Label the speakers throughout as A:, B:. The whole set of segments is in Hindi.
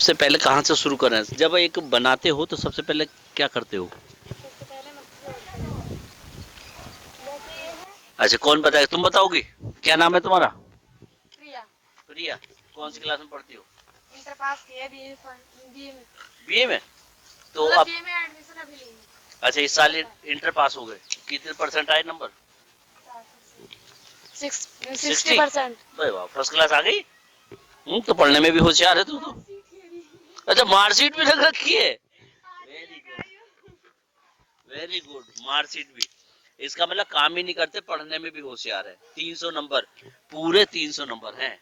A: सबसे पहले कहाँ से शुरू करें? जब एक बनाते हो तो सबसे पहले क्या करते हो?
B: सबसे पहले मच्छी जोड़ते हैं। जैसे ये है
A: अच्छा, कौन बताए? तुम बताओगी? क्या नाम है तुम्हारा?
B: प्रिया।
A: प्रिया। कौन सी क्लास में पढ़ती हो?
B: इंटर पास की है, बीए में।
A: बीए में? तो
B: मतलब
A: अब
B: बीए में एडमिशन अभी ली है।
A: अच्छा, इस साल इंटर पास हो गए। कितने परसेंट आए नंबर? 60?
B: 60%।
A: भाई वाह, फर्स्ट क्लास आ गई। तो पढ़ने में भी होशियार है तू तो। अच्छा, मार्कशीट भी रख रखी है। Very good, very good. Marksheet भी। इसका मतलब काम ही नहीं करते, पढ़ने में भी होशियार है। 300 नंबर, पूरे 300 नंबर हैं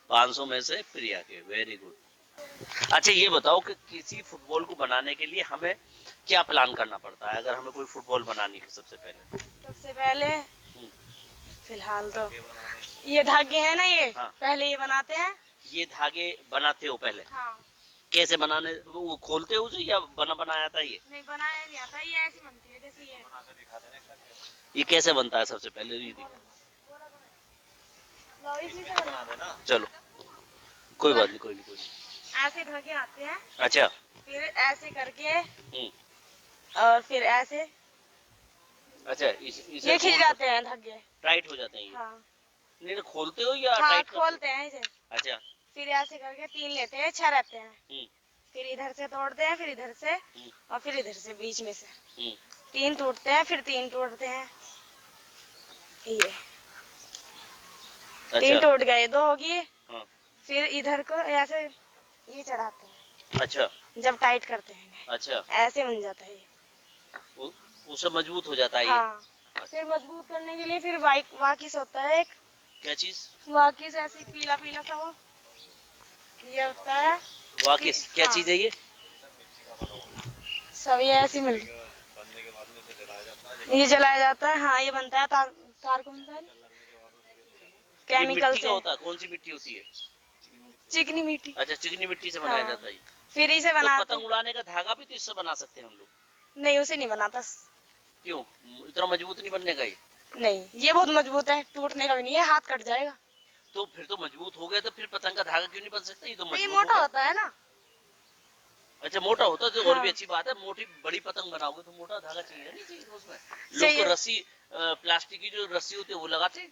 A: 500 में से प्रिया के। Very good. अच्छा, ये बताओ कि किसी फुटबॉल को बनाने के लिए हमें क्या प्लान करना पड़ता है, अगर हमें कोई फुटबॉल बनानी हो? सबसे पहले
B: सबसे पहले
A: हम्म,
B: फिलहाल तो ये धागे हैं ना, ये
A: हाँ,
B: पहले ये बनाते हैं।
A: ये धागे बनाते हो पहले?
B: हाँ।
A: कैसे बनाने? वो खोलते हो उसे या बना बनाया था ये?
B: नहीं, बनाया नहीं आता, ये ऐसी बनती है जैसे
A: ये कैसे बनता है सबसे पहले? ये दिखा।
B: लो, इसी से बनाते हैं।
A: चलो, कोई बात नहीं, कोई नहीं, कोई नहीं।
B: ऐसे धागे आते हैं,
A: अच्छा।
B: फिर ऐसे करके
A: हम्म।
B: और फिर ऐसे
A: अच्छा, इसे
B: ये खिंच
A: खोल कर
B: जाते हैं धागे।
A: टाइट हो जाते हैं ये?
B: हाँ।
A: नहीं नहीं, खोलते हो या
B: हाँ,
A: टाइट करते
B: खोलते
A: हो?
B: हैं इसे।
A: अच्छा।
B: फिर ऐसे करके 3 लेते हैं, 6 रहते हैं।
A: हम्म।
B: फिर इधर से तोड़ते हैं, फिर इधर से
A: हम्म।
B: और फिर इधर से बीच में से
A: हम्म।
B: 3 टूटते हैं, फिर 3 तोड़ते हैं। ये 3
A: अच्छा।
B: टूट गए, 2 होगी।
A: हाँ।
B: फिर इधर को ऐसे ये चढ़ाते हैं,
A: अच्छा।
B: जब टाइट करते हैं
A: अच्छा।
B: ऐसे बन जाता है ये।
A: वो उससे मजबूत हो जाता है ये?
B: हाँ। फिर मजबूत करने के लिए फिर वाकिस होता है एक।
A: क्या चीज?
B: वाकिस ऐसे पीला पीला सा वो ये होता है कि
A: वाकिस क्या
B: हाँ,
A: चीज है ये?
B: सब ये ऐसे मिल ये जलाया जाता है। हाँ, ये बनता है तार कौन सा है?
A: ये
B: केमिकल
A: मिट्टी का
B: से।
A: होता है? कौन सी मिट्टी होती है?
B: चिकनी मिट्टी।
A: अच्छा, चिकनी मिट्टी से बनाया
B: हाँ,
A: जाता है ये।
B: फिर इसे
A: तो
B: बनाते।
A: पतंग उड़ाने का धागा भी तो इससे बना सकते हैं हम लोग।
B: नहीं, उसे नहीं बनाता।
A: क्यों? इतना मजबूत नहीं बनने का ये?
B: नहीं, ये बहुत मजबूत है, टूटने का भी नहीं है, हाथ कट जाएगा।
A: तो फिर तो मजबूत हो गया, तो फिर पतंग का धागा क्यों नहीं बन सकता? ये तो
B: तो ये
A: मजबूत हो
B: मोटा
A: गया।
B: होता है ना।
A: अच्छा, मोटा होता है तो और भी
B: हाँ,
A: अच्छी बात है। मोटी बड़ी पतंग बनाओगे तो मोटा धागा चाहिए, नहीं चाहिए उसमें? लोग तो
B: चाहिए।
A: रस्सी, प्लास्टिक की जो रस्सी होती है वो लगाते हैं,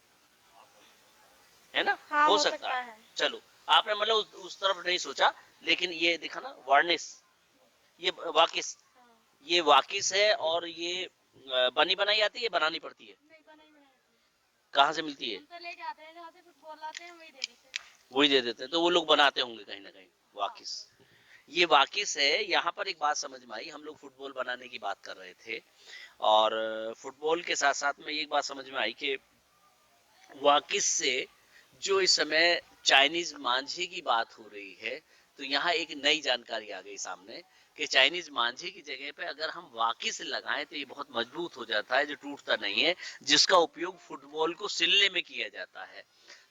A: है ना?
B: हाँ,
A: हो
B: हो
A: सकता
B: सकता
A: है।
B: है।
A: चलो, आपने मतलब उस तरफ नहीं सोचा। लेकिन ये दिखा ना, वार्निश, ये वाकिस,
B: हाँ।
A: ये वाकिस है। और ये बनी बनाई आती है, बनानी पड़ती है?
B: नहीं, बनाई बनाई आती है।
A: कहाँ से मिलती है?
B: हम तो लेके आते हैं, जहाँ से फुटबॉल लाते हैं वही दे देते हैं।
A: वही दे देते हैं, तो वो लोग बनाते होंगे कहीं ना कहीं।
B: हाँ।
A: वाकिस, ये वाकिस है। यहाँ पर एक बात समझ में आई, हम लोग फुटबॉल बनाने की बात कर रहे थे, और फुटबॉल के साथ साथ में एक बात समझ में आई कि वाकिस से जो इस समय चाइनीज मांझे की बात हो रही है, तो यहाँ एक नई जानकारी आ गई सामने कि चाइनीज मांझे की जगह पे अगर हम वाकिस लगाएं तो ये बहुत मजबूत हो जाता है, जो टूटता नहीं है, जिसका उपयोग फुटबॉल को सिलने में किया जाता है।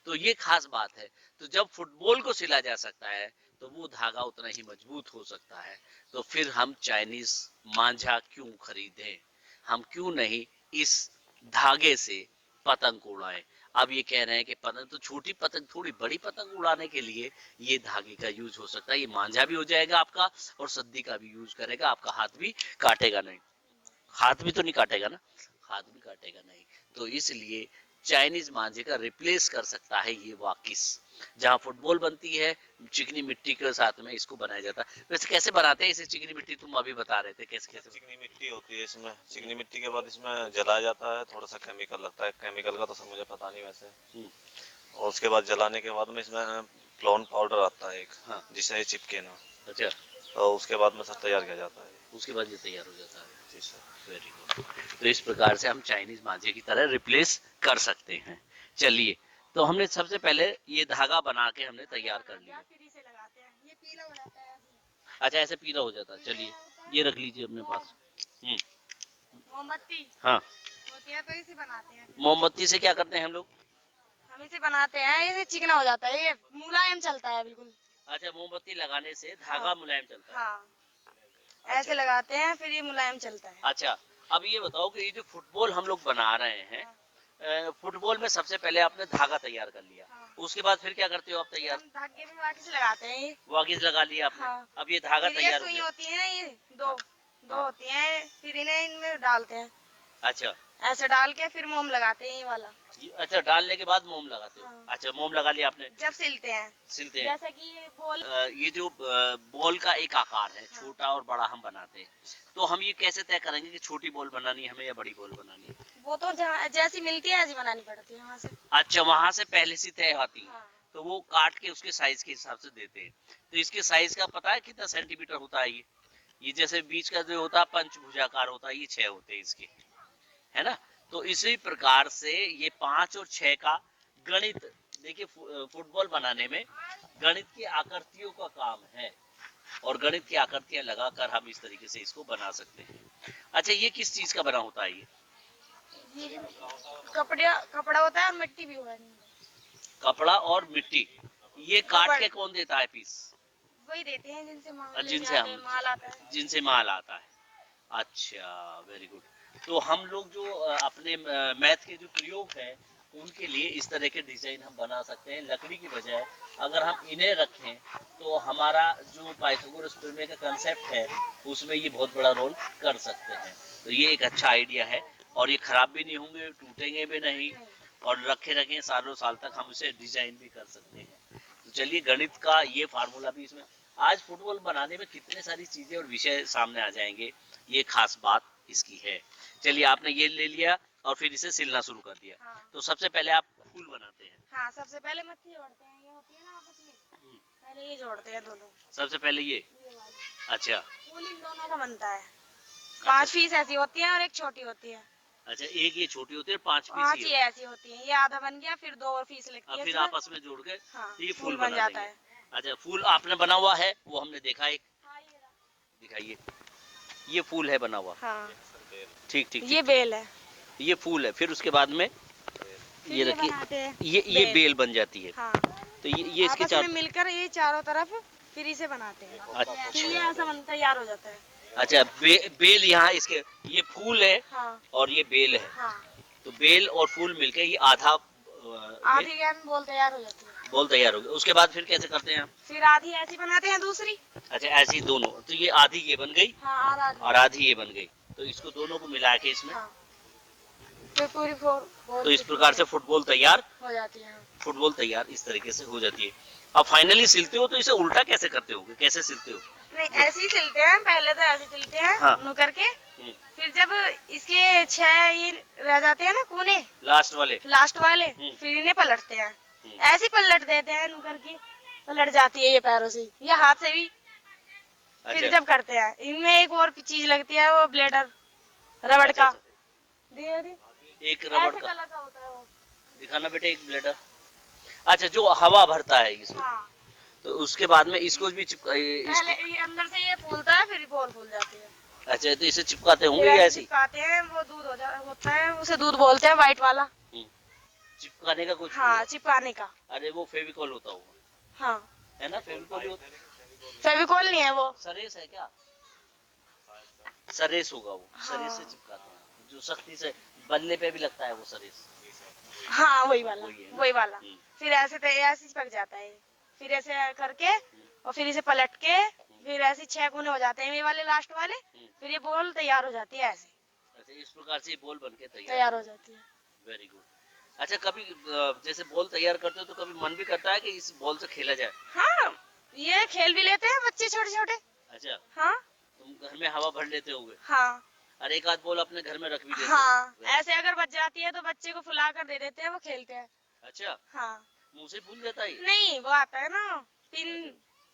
A: तो ये खास बात है। तो जब फुटबॉल को सिला जा सकता है, तो वो धागा उतना ही मजबूत हो सकता है। तो फिर हम चाइनीज मांझा क्यों खरीदें? हम क्यों नहीं इस धागे से पतंग को उड़ाएं? अब ये कह रहे हैं कि पतंग तो छोटी पतंग, थोड़ी बड़ी पतंग उड़ाने के लिए ये धागे का यूज हो सकता है। ये मांझा भी हो जाएगा आपका, और सद्दी का भी यूज करेगा, आपका हाथ भी काटेगा नहीं। हाथ भी तो नहीं काटेगा ना? हाथ भी काटेगा नहीं। तो इसलिए चाइनीज मांझे का रिप्लेस कर सकता है ये वाकिस। जहाँ फुटबॉल बनती है चिकनी मिट्टी के साथ में इसको बनाया जाता है। वैसे कैसे बनाते हैं इसे चिकनी मिट्टी? तुम अभी बता रहे थे, कैसे कैसे?
C: चिकनी मिट्टी होती है इसमें। चिकनी मिट्टी के बाद इसमें जलाया जाता है, थोड़ा सा केमिकल लगता है, केमिकल का तो सब मुझे पता नहीं वैसे।
A: हम्म।
C: और उसके बाद जलाने के बाद में इसमें प्लॉन पाउडर आता है एक,
A: हाँ।
C: जिससे ये चिपके ना।
A: अच्छा।
C: और उसके बाद में सब तैयार किया जाता है।
A: उसके बाद ये तैयार हो जाता है।
C: जी सर।
A: Very good. तो इस प्रकार से हम चाइनीज मांझे की तरह रिप्लेस कर सकते हैं। चलिए, तो हमने सबसे पहले ये धागा बना के हमने तैयार कर लिया।
B: फिर इसे लगाते हैं, ये पीला हो जाता है ऐसे।
A: अच्छा, ऐसे पीला हो जाता है। चलिए, ये रख लीजिए अपने पास। हम्म।
B: मोमबत्ती
A: हाँ।
B: होती है, तो इसे बनाते हैं।
A: मोमबत्ती से क्या करते हैं हम लोग?
B: हम इसे बनाते हैं, इसे चिकना हो जाता है, ये मुलायम चलता है बिल्कुल।
A: अच्छा, मोमबत्ती लगाने से
B: हाँ।
A: धागा मुलायम चलता है।
B: हाँ,
A: अच्छा।
B: ऐसे लगाते हैं, फिर ये मुलायम चलता है।
A: अच्छा, अब ये बताओ कि ये जो फुटबॉल हम लोग बना रहे हैं,
B: हाँ।
A: फुटबॉल में सबसे पहले आपने धागा तैयार कर लिया।
B: हाँ।
A: उसके बाद फिर क्या करते हो आप तैयार?
B: हम धागे में वाकिस लगाते हैं ये।
A: वागिस लगा लिया आपने।
B: हाँ।
A: अब ये धागा
B: फिर ये
A: तैयार हो
B: सुई
A: गया।
B: होती है ये दो दो
A: हाँ।
B: होती हैं, फिर इन्हें इनमें डालते हैं,
A: अच्छा
B: ऐसे डाल के फिर मोम लगाते हैं ये वाला।
A: अच्छा, डालने के बाद मोम लगाते हो।
B: हाँ।
A: अच्छा, मोम लगा लिया आपने,
B: जब सिलते हैं,
A: सिलते हैं।
B: जैसे कि ये बॉल।
A: ये जो बॉल का एक आकार है,
B: हाँ।
A: छोटा और बड़ा हम बनाते हैं, तो हम ये कैसे तय करेंगे कि छोटी बॉल बनानी है हमें या बड़ी बॉल बनानी है?
B: वो तो जहाँ जैसी मिलती है ऐसी बनानी पड़ती है वहाँ से।
A: अच्छा, वहां से पहले से तय आती है,
B: हाँ।
A: तो वो काट के उसके साइज के हिसाब से देते हैं। तो इसके साइज का पता है कितना सेंटीमीटर होता है ये जैसे बीच का जो होता है पंचभुजाकार होता है, ये 6 होते हैं इसके, है ना? तो इसी प्रकार से ये 5 और 6 का गणित, देखिए फुटबॉल बनाने में गणित की आकृतियों का काम है, और गणित की आकृतियां लगाकर हम इस तरीके से इसको बना सकते हैं। अच्छा, ये किस चीज का बना होता है
B: ये कपड़ा होता है और मिट्टी भी हुआ है।
A: कपड़ा और मिट्टी। ये काट के कौन देता है पीस?
B: वही देते हैं जिनसे माल
A: जिनसे हम
B: माल आता है।
A: जिनसे माल आता है। अच्छा, वेरी गुड। तो हम लोग जो अपने मैथ के जो प्रयोग है उनके लिए इस तरह के डिजाइन हम बना सकते हैं लकड़ी की बजाय। अगर हम इन्हें रखें तो हमारा जो पाइथागोरस प्रमेय का कंसेप्ट है उसमें ये बहुत बड़ा रोल कर सकते हैं। तो ये एक अच्छा आइडिया है, और ये खराब भी नहीं होंगे, टूटेंगे भी नहीं, और रखे रखें सालों साल तक हम इसे डिजाइन भी कर सकते हैं। तो चलिए, गणित का ये फार्मूला भी इसमें, आज फुटबॉल बनाने में कितने सारी चीजें और विषय सामने आ जाएंगे, ये खास बात इसकी है। चलिए, आपने ये ले लिया और फिर इसे सिलना शुरू कर दिया।
B: हाँ।
A: तो सबसे पहले आप फूल बनाते हैं।
B: हाँ, सबसे पहले मट्टी जोड़ते हैं, ये होती है ना आपस में, पहले ये जोड़ते हैं दोनों।
A: सबसे पहले ये
B: वाली
A: अच्छा
B: फूल इन दोनों का बनता है। 5 पीस ऐसी होती है और एक छोटी होती है।
A: अच्छा, एक ये छोटी होती है और 5
B: 5
A: पीस
B: ही
A: ये
B: ऐसी होती है, ये आधा बन गया, फिर 2 और पीस लगती
A: अब
B: है
A: फिर
B: इसमें।
A: आपस में जोड़ के
B: हाँ,
A: ये फूल
B: फूल बन
A: बना
B: जाता
A: देंगे।
B: है।
A: अच्छा, फूल आपने बना हुआ है, वो हमने देखा एक,
B: हाँ, ये रहा।
A: दिखाइए, ये फूल है बना हुआ।
B: हाँ,
A: ठीक ठीक
B: ये
A: ठीक,
B: बेल है।
A: ये फूल है, फिर उसके बाद में
B: फिर
A: ये
B: ये
A: रखिए,
B: बनाते हैं
A: ये बेल बन जाती है।
B: हाँ,
A: तो ये इसके
B: आपस में
A: चार,
B: मिलकर ये चारों तरफ फिर इसे बनाते हैं। फिर ये
A: अच्छा
B: ऐसा बन तैयार हो जाता है।
A: अच्छा, बेल यहाँ इसके, ये फूल है
B: हाँ।
A: और ये बेल है।
B: हाँ,
A: तो बेल और फूल मिलके ये आधा
B: आधी ज्ञान बोल तैयार हो जाती है।
A: बॉल तैयार हो गया। उसके बाद फिर कैसे करते हैं हम?
B: फिर आधी ऐसी बनाते हैं दूसरी।
A: अच्छा, ऐसी दोनों, तो ये आधी ये बन गई
B: हाँ, आधी।
A: और आधी ये बन गई, तो इसको दोनों को मिला के इसमें,
B: हाँ, फिर पूरी बॉल
A: तो इस प्रकार से फुटबॉल तैयार,
B: हो जाती है।
A: फुटबॉल तैयार इस तरीके से हो जाती है। अब फाइनली सिलते हो तो इसे उल्टा कैसे करते हो, कैसे सिलते हो?
B: नहीं, ऐसे ही सिलते हैं, पहले तो ऐसे सिलते हैं
A: हाँ।
B: नुकर के।
A: हम्म,
B: फिर जब इसके 6 ये रह जाते हैं ना कोने
A: लास्ट वाले।
B: लास्ट वाले,
A: हम्म।
B: फिर इन्हें पलटते हैं।
A: हम्म,
B: ऐसे ही पलट देते हैं नुकर के, पलट जाती है ये पैरों से या हाथ से भी। फिर
A: अच्छा
B: जब करते हैं इनमें एक और चीज लगती है, वो ब्लेडर रबड़
A: अच्छा,
B: का।
A: अच्छा,
B: दे
A: एक रबड़
B: ऐसे
A: का,
B: कलर का होता है वो।
A: दिखाना बेटे एक ब्लेडर। अच्छा, जो हवा भरता है इसमें,
B: हाँ,
A: तो उसके बाद में इसको भी
B: पहले ये अंदर से ये फूलता है, फिर बॉल फूल जाती है।
A: अच्छा, तो इसे चिपकाते होंगे
B: फिर
A: या
B: ऐसे
A: ऐसे ही?
B: चिपकाते हैं, वो दूध होता है, उसे दूध बोलते हैं, व्हाइट वाला।
A: चिपकाने का कुछ
B: हाँ, चिपकाने का।
A: अरे वो फेविकॉल होता होगा,
B: हाँ,
A: है ना? फेविकॉल ही होता,
B: फेविकॉल नहीं है वो।
A: सरेस है क्या? सरेस होगा वो,
B: हाँ।
A: सरेस से चिपकाते हैं, जो सख्ती से बल्ले पे भी लगता है वो सरेस।
B: हाँ, वही वाला,
A: वही है ना?
B: वही वाला।
A: हम्म।
B: फिर ऐसे ऐसे चिपक जाता है, फिर ऐसे करके और फिर इसे पलट के फिर ऐसे 6 कोने हो जाते हैं ये वाले लास्ट वाले। फिर ये बॉल तैयार हो जाती है ऐसे।
A: अच्छा, इस प्रकार से बॉल बनके
B: तैयार हो जाती है।
A: Very good. अच्छा, कभी जैसे बॉल तैयार करते हो तो कभी मन भी करता है कि इस बॉल से खेला जाए?
B: हाँ, ये खेल भी लेते हैं बच्चे छोटे छोटे।
A: अच्छा,
B: हाँ
A: तुम घर में हवा भर लेते होगे,
B: हाँ
A: और एक आध बॉल अपने घर में रख भी देते
B: हाँ,
A: हो?
B: ऐसे अगर बच जाती है तो बच्चे को फुला कर दे देते हैं, वो खेलते हैं।
A: अच्छा,
B: हाँ,
A: मुंह से फूल जाता है?
B: नहीं वो आता है ना पिन,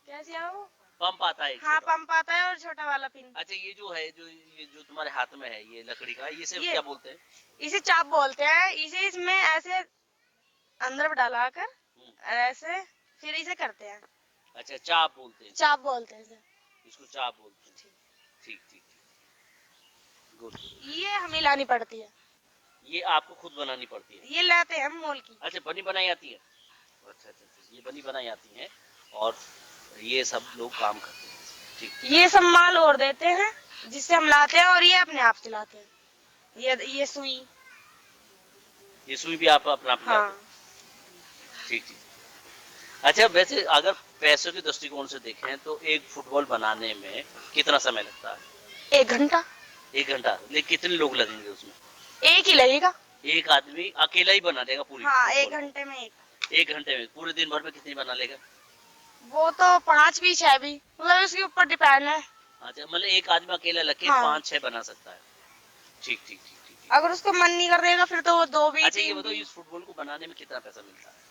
B: कैसे है वो?
A: पंप आता है एक
B: हाँ,
A: छोटा।
B: पंप आता है और छोटा वाला पिन।
A: अच्छा, ये जो है, ये जो तुम्हारे हाथ में है, ये लकड़ी का, ये
B: ये-
A: क्या बोलते हैं?
B: इसे चाप बोलते हैं। इसे इसमें ऐसे अंदर डालाकर ऐसे फिर इसे करते हैं,
A: अच्छा, चाप बोलते हैं,
B: चाप बोलते हैं इसे।
A: इसको चाप बोलते हैं। ठीक ठीक, गुड।
B: ये हमें लानी पड़ती है,
A: ये आपको खुद बनानी पड़ती है?
B: ये लाते हैं हम मोल की।
A: अच्छा, बनी बनाई आती है? अच्छा अच्छा अच्छा, ये बनी बनाई आती है, और ये सब लोग काम करते हैं। ठीक,
B: ये सब माल और देते हैं जिससे हम लाते हैं, और ये अपने आप चलाते हैं। ये सुई।
A: ये सुई भी आप अपना अपना
B: हाँ,
A: ठीक ठीक। अच्छा, वैसे अगर पैसों के दृष्टिकोण से देखें तो एक फुटबॉल बनाने में कितना समय लगता है?
B: 1 घंटा।
A: 1 घंटा। लेकिन कितने लोग लगेंगे उसमें?
B: एक ही लगेगा।
A: एक आदमी अकेला ही बना देगा पूरी
B: हाँ, एक
A: फुटबॉल?
B: घंटे में एक।
A: 1 घंटे में पूरे दिन भर में कितनी बना लेगा?
B: वो तो 5 भी 6 भी, मतलब उसके ऊपर डिपेंड है।
A: अच्छा, मतलब एक आदमी अकेला लग के
B: हाँ।
A: 5-6 बना सकता है। ठीक ठीक ठीक ठीक ठीक।
B: अगर उसको मन नहीं कर देगा फिर तो वो 2 भी
A: अच्छा, ये
B: 3
A: बताओ,
B: भी।
A: इस फुटबॉल को बनाने में कितना पैसा मिलता है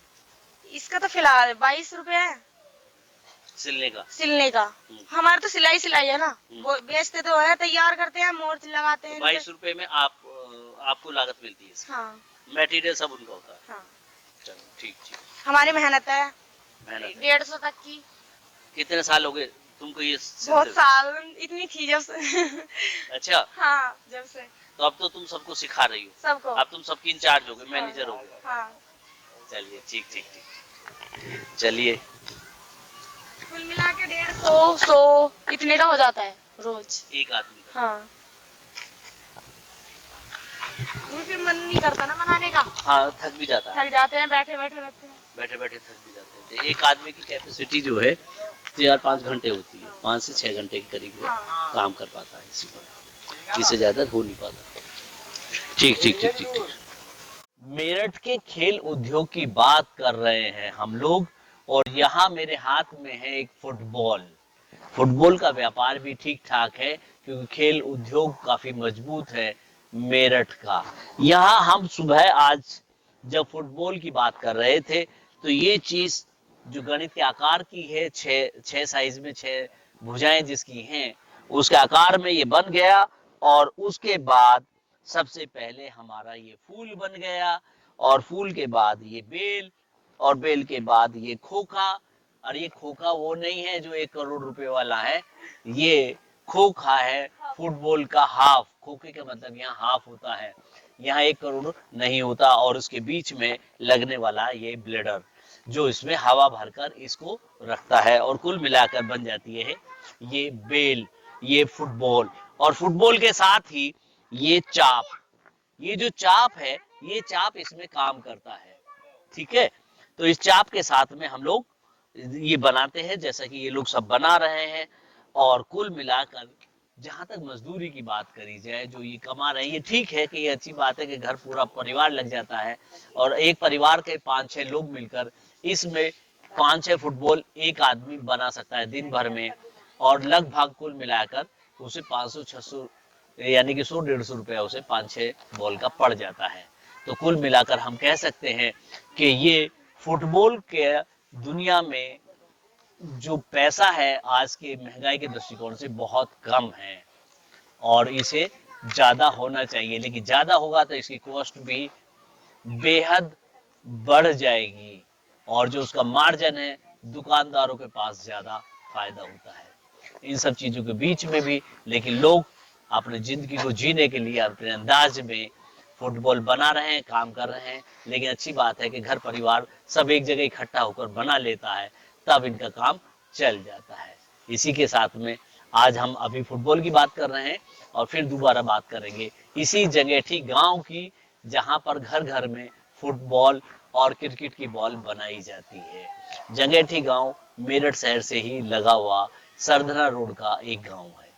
B: इसका तो फिलहाल 22 रुपए है
A: सिलने का?
B: सिलने का। हमारा तो सिलाई है ना,
A: हम्म।
B: वो बेचते तो है, तैयार करते हैं, मोर्च लगाते
A: तो
B: हैं
A: 22 रुपए में आपको लागत मिलती है इसकी?
B: हाँ
A: मटेरियल सब उनका होता है?
B: हाँ।
A: चलो, ठीक ठीक।
B: हमारी मेहनत है,
A: मेहनत है।
B: 150 तक की।
A: कितने साल हो गए तुमको ये
B: बहुत
A: सिलते
B: साल, इतनी थी जब से
A: हुए? अच्छा,
B: हाँ, जब से
A: तो अब तो तुम सबको सिखा रही हो,
B: सबको।
A: अब तुम सबकी इंचार्ज हो गए, मैनेजर हो गए।
B: हाँ।
A: चलिए, ठीक ठीक ठीक। चलिए,
B: कुल मिला के 150 इतने का हो जाता है रोज।
A: एक आदमी का।
B: हाँ, वो फिर मन नहीं करता ना बनाने का,
A: हाँ, थक भी जाता है,
B: थक जाते हैं, बैठे बैठे रहते हैं।
A: बैठे बैठे थक भी जाते हैं। तो एक आदमी की कैपेसिटी जो है 4-5 घंटे होती है, 5 से 6 घंटे के करीब वो
B: हाँ।
A: काम कर पाता है इसी पर, इससे ज्यादा हो नहीं पाता। ठीक ठीक ठीक ठीक ठीक। मेरठ के खेल उद्योग की बात कर रहे हैं हम लोग, और यहाँ मेरे हाथ में है एक फुटबॉल। फुटबॉल का व्यापार भी ठीक ठाक है क्योंकि खेल उद्योग काफी मजबूत है मेरठ का। यहाँ हम सुबह आज जब फुटबॉल की बात कर रहे थे तो ये चीज जो गणित के आकार की है, छह साइज में 6 भुजाएं जिसकी हैं, उसके आकार में ये बन गया। और उसके बाद सबसे पहले हमारा ये फूल बन गया, और फूल के बाद ये बेल, और बेल के बाद ये खोखा। और ये खोखा वो नहीं है जो 1 करोड़ रुपए वाला है, ये खोखा है फुटबॉल का हाफ। खोखे का मतलब यहाँ हाफ होता है, यहाँ 1 करोड़ नहीं होता। और उसके बीच में लगने वाला ये ब्लेडर जो इसमें हवा भरकर इसको रखता है, और कुल मिलाकर बन जाती है ये बेल, ये फुटबॉल। और फुटबॉल के साथ ही ये चाप, ये जो चाप है, ये चाप इसमें काम करता है। ठीक है, तो इस चाप के साथ में हम लोग ये बनाते हैं, जैसा कि ये लोग सब बना रहे हैं। और कुल मिलाकर जहां तक मजदूरी की बात करी जाए, जो ये कमा रहे हैं, ये ठीक है कि ये अच्छी बात है कि घर पूरा परिवार लग जाता है, और एक परिवार के 5-6 लोग मिलकर इसमें 5-6 फुटबॉल एक आदमी बना सकता है दिन भर में। और लगभग कुल मिलाकर उसे 500-600 यानी कि 100-150 रुपया उसे 5-6 बॉल का पड़ जाता है। तो कुल मिलाकर हम कह सकते हैं कि ये फुटबॉल के दुनिया में जो पैसा है आज के महंगाई के दृष्टिकोण से बहुत कम है, और इसे ज्यादा होना चाहिए। लेकिन ज्यादा होगा तो इसकी कॉस्ट भी बेहद बढ़ जाएगी, और जो उसका मार्जिन है दुकानदारों के पास ज्यादा फायदा होता है इन सब चीजों के बीच में भी। लेकिन लोग अपनी जिंदगी को जीने के लिए अपने अंदाज में फुटबॉल बना रहे हैं, काम कर रहे हैं। लेकिन अच्छी बात है कि घर परिवार सब एक जगह इकट्ठा होकर बना लेता है, तब इनका काम चल जाता है। इसी के साथ में आज हम अभी फुटबॉल की बात कर रहे हैं, और फिर दोबारा बात करेंगे इसी जंगेठी गांव की, जहां पर घर घर में फुटबॉल और क्रिकेट की बॉल बनाई जाती है। जंगेठी गांव मेरठ शहर से ही लगा हुआ सरधना रोड का एक गांव है।